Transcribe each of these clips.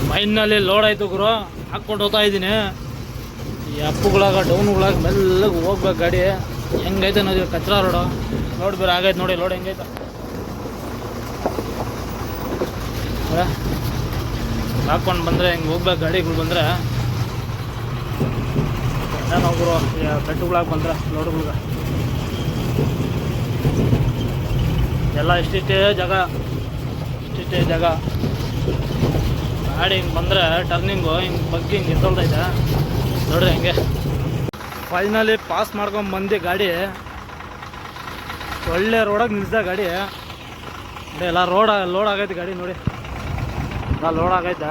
Finally load ಆಯಿತು ಗುರು, ಹಾಕ್ಕೊಂಡು ಹೋಗ್ತಾ ಇದ್ದೀನಿ. ಈ ಅಪ್ಪುಗಳಾಗ ಡೌನ್ಗಳಾಗ ಮೆಲ್ಲಗೆ ಹೋಗ್ಬೇಕು ಗಾಡಿ. ಹೆಂಗೈತೆ ನೋಡಿ ಕಚ್ರ ರೋಡು, ಲೋಡ್ ಬೇರೆ ಆಗೈತೆ ನೋಡಿ. ಲೋಡ್ ಹೆಂಗೈತೆ ಹಾಕ್ಕೊಂಡು ಬಂದರೆ ಹೆಂಗೆ ಹೋಗ್ಬೇಕು ಗಾಡಿಗಳು ಬಂದರೆ. ಏನೋ ಗುರು ಕಟ್ಟುಗಳಾಗ ಬಂದ್ರೆ ಲೋಡ್ಗಳ್ಗೆ ಎಲ್ಲ ಇಷ್ಟಿಷ್ಟೇ ಜಾಗ ಗಾಡಿ ಹಿಂಗೆ ಬಂದರೆ ಟರ್ನಿಂಗು ಹಿಂಗೆ ಬಗ್ಗೆ ಹಿಂಗೆ ಎತ್ತೊಳ್ತೈತೆ ನೋಡ್ರಿ. ಹೆಂಗೆ ಫೈನಲಿ ಪಾಸ್ ಮಾಡ್ಕೊಂಡು ಬಂದು ಗಾಡಿ ಒಳ್ಳೆ ರೋಡಾಗಿ ನಿಲ್ಸಿದೆ ಗಾಡಿ. ಎಲ್ಲ ಲೋಡ್ ಆಗೈತೆ ಗಾಡಿ ನೋಡಿ, ಎಲ್ಲ ಲೋಡ್ ಆಗೈತೆ.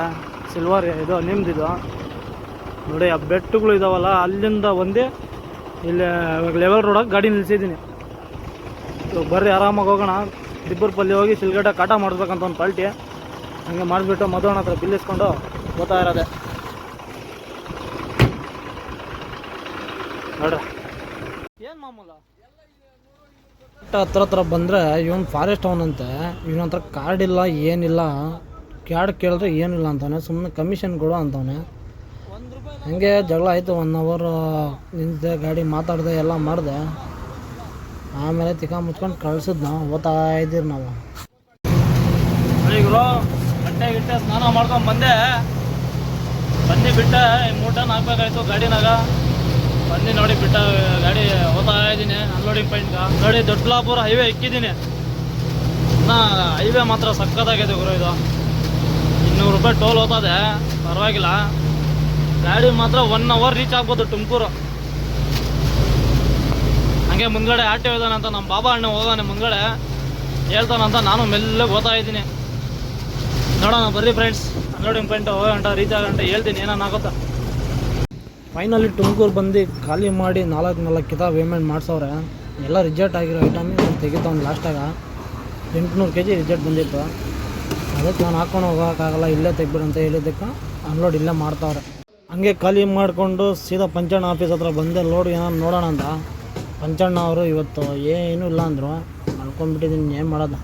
ಸಿಲ್ವರ್ ಇದು ನಿಮ್ದಿದು ನೋಡಿ. ಆ ಬೆಟ್ಟಗಳು ಇದಾವಲ್ಲ ಅಲ್ಲಿಂದ ಒಂದೇ ಇಲ್ಲಿ ಲೆವೆಲ್ ರೋಡಾಗಿ ಗಾಡಿ ನಿಲ್ಸಿದ್ದೀನಿ. ಇವಾಗ ಬರ್ರಿ ಆರಾಮಾಗಿ ಹೋಗೋಣ. ದಿಬ್ಬರ್ಪಲ್ಲಿ ಹೋಗಿ ಸಿಲ್ಗಡ್ಡ ಕಾಟ ಮಾಡಿಸ್ಬೇಕಂತ ಒಂದು ಪಾಲ್ಟಿ. ಹಂಗೆ ಮಾಡಿಬಿಟ್ಟು ಮಧುವಣ್ಣ ಹತ್ರ ಬಿಲ್ಲಿಸ್ಕೊಂಡು ಹೋಗ್ತಾ ಇರೋದೆ ನೋಡ್ರಿ. ಏನು ಮಾಮೂಲ ಹತ್ರ ಬಂದರೆ ಇವನು ಫಾರೆಸ್ಟ್ ಅವನಂತೆ. ಇವನ ಹತ್ರ ಕಾರ್ಡ್ ಇಲ್ಲ ಏನಿಲ್ಲ. ಕ್ಯಾಡ್ ಕೇಳಿದ್ರೆ ಏನಿಲ್ಲ ಅಂತವನೆ, ಸುಮ್ಮನೆ ಕಮಿಷನ್ ಕೊಡು ಅಂತವನೆ. ಹಂಗೆ ಜಗಳ ಆಯಿತು. 1 ಅವರ್ ನಿಂತಿದೆ ಗಾಡಿ, ಮಾತಾಡಿದೆ ಎಲ್ಲ ಮಾಡಿದೆ. ಆಮೇಲೆ ತಿಕ್ಕ ಮುಚ್ಕೊಂಡು ಕಳ್ಸಿದ್ ನಾವು ಓದ್ತಾ ಇದ್ದೀರಿ ನಾವು. ಈಗರು ಗಟ್ಟೆ ಸ್ನಾನ ಮಾಡ್ಕೊಂಡು ಬಂದು ಬಿಟ್ಟೆ. 3 ಟನ್ ಹಾಕ್ಬೇಕಾಯ್ತು ಗಾಡಿನಾಗ. ಬಂದು ನೋಡಿ ಬಿಟ್ಟ ಗಾಡಿ ಓದ್ತಾ ಇದ್ದೀನಿ ಅನ್ಲೋಡಿಂಗ್ ಪಾಯಿಂಟ್ಗೆ. ನೋಡಿ ದೊಡ್ಡಬಳ್ಳಾಪುರ ಹೈವೇ ಇಕ್ಕಿದ್ದೀನಿ. ಹೈವೇ ಮಾತ್ರ ಸಕ್ಕತ್ತಾಗಿದೆ ಗುರು. ಇದು 200 ರೂಪಾಯಿ ಟೋಲ್ ಹೋಗ್ತದೆ, ಪರವಾಗಿಲ್ಲ. ಗಾಡಿ ಮಾತ್ರ 1 ಅವರ್ ರೀಚ್ ಆಗ್ಬೋದು ತುಮಕೂರು. ಹಂಗೆ ಮುಂದ್ಗಡೆ ಆಟೋ ಇದ್ದಾನಂತ ನಮ್ಮ ಬಾಬಾ ಅಣ್ಣ ಹೋಗೋನೆ ಮುಂದ್ಗಡೆ ಹೇಳ್ತಾನಂತ ನಾನು ಮೆಲ್ಲಗೆ ಹೋಗ್ತಾ ಇದ್ದೀನಿ. ನೋಡೋಣ ಬರ್ರಿ ಫ್ರೆಂಡ್ಸ್, ಅನ್ಲೋಡಿಂಗ್ ಪಾಯಿಂಟ್ ಹೋಗೋಣ, ರೀಚ್ ಆಗೋಂಟ ಹೇಳ್ತೀನಿ ಏನಾಗುತ್ತಾ. ಫೈನಲಿ ತುಮಕೂರು ಬಂದು ಖಾಲಿ ಮಾಡಿ 4 ಕಿತ ಪೇಮೆಂಟ್ ಮಾಡಿಸವ್ರೆ. ಎಲ್ಲ ರಿಜೆಕ್ಟ್ ಆಗಿರೋ ಐಟಮ್ ತೆಗಿತಾವ್ನು. ಲಾಸ್ಟಾಗ 800 kg ರಿಜೆಕ್ಟ್ ಬಂದಿತ್ತು. ಅದಕ್ಕೆ ನಾನು ಹಾಕ್ಕೊಂಡು ಹೋಗೋಕ್ಕಾಗಲ್ಲ, ಇಲ್ಲೇ ತೆಗ್ಬಿಡು ಅಂತ ಹೇಳಿದ್ದಕ್ಕೆ ಅನ್ಲೋಡ್ ಇಲ್ಲೇ ಮಾಡ್ತಾವ್ರೆ. ಹಂಗೆ ಖಾಲಿ ಮಾಡಿಕೊಂಡು ಸೀದಾ ಪಂಚಣ್ಣ ಆಫೀಸ್ ಹತ್ರ ಬಂದೆ ಲೋಡ್ ಏನಾರು ನೋಡೋಣ ಅಂತ. ಪಂಚಣ್ಣ ಅವರು ಇವತ್ತು ಏನೂ ಇಲ್ಲ ಅಂದರು. ಮಲ್ಕೊಂಡ್ಬಿಟ್ಟಿದ್ದೀನಿ, ಏನು ಮಾಡೋದು.